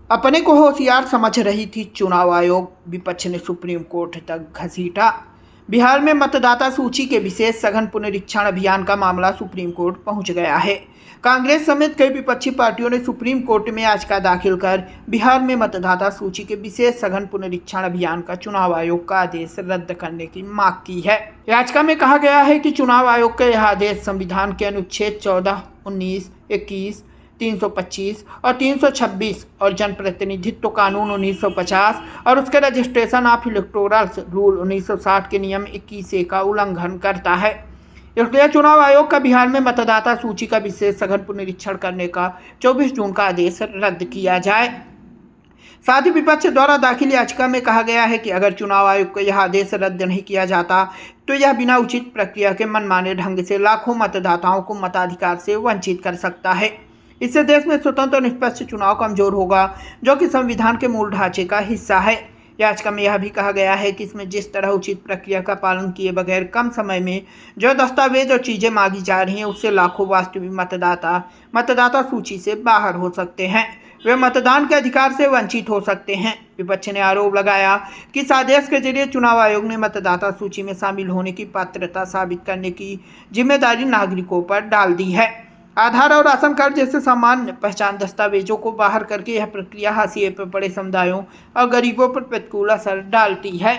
अपने को होशियार समझ रही थी चुनाव आयोग, विपक्ष ने सुप्रीम कोर्ट तक घसीटा। बिहार में मतदाता सूची के विशेष सघन पुनरीक्षण अभियान का मामला सुप्रीम कोर्ट पहुंच गया है। कांग्रेस समेत कई विपक्षी पार्टियों ने सुप्रीम कोर्ट में याचिका दाखिल कर बिहार में मतदाता सूची के विशेष सघन पुनरीक्षण अभियान का चुनाव आयोग का आदेश रद्द करने की मांग की है। याचिका में कहा गया है कि चुनाव आयोग का यह आदेश संविधान के अनुच्छेद 14, 19, 21, 325 और 326 और जनप्रतिनिधित्व कानून 1950 और उसके रजिस्ट्रेशन ऑफ इलेक्टोरल रूल 1960 के नियम 21A का उल्लंघन करता है। इसलिए चुनाव आयोग का बिहार में मतदाता सूची का विशेष सघन पुनरीक्षण करने का 24 जून का आदेश रद्द किया जाए। साथ ही विपक्ष द्वारा दाखिल याचिका में कहा गया है कि अगर चुनाव आयोग का यह आदेश रद्द नहीं किया जाता तो यह बिना उचित प्रक्रिया के मनमाने ढंग से लाखों मतदाताओं को मताधिकार से वंचित कर सकता है। इससे देश में स्वतंत्र और निष्पक्ष चुनाव कमजोर होगा, जो कि संविधान के मूल ढांचे का हिस्सा है। याचिका में यह भी कहा गया है कि इसमें जिस तरह उचित प्रक्रिया का पालन किए बगैर कम समय में जो दस्तावेज और चीजें मांगी जा रही हैं, उससे लाखों वास्तविक मतदाता सूची से बाहर हो सकते हैं। वे मतदान के अधिकार से वंचित हो सकते हैं। विपक्ष ने आरोप लगाया कि इस आदेश के जरिए चुनाव आयोग ने मतदाता सूची में शामिल होने की पात्रता साबित करने की जिम्मेदारी नागरिकों पर डाल दी है। आधार और राशन कार्ड जैसे सामान्य पहचान दस्तावेजों को बाहर करके यह प्रक्रिया हाशिए पर पड़े समुदायों और गरीबों पर प्रतिकूल असर डालती है।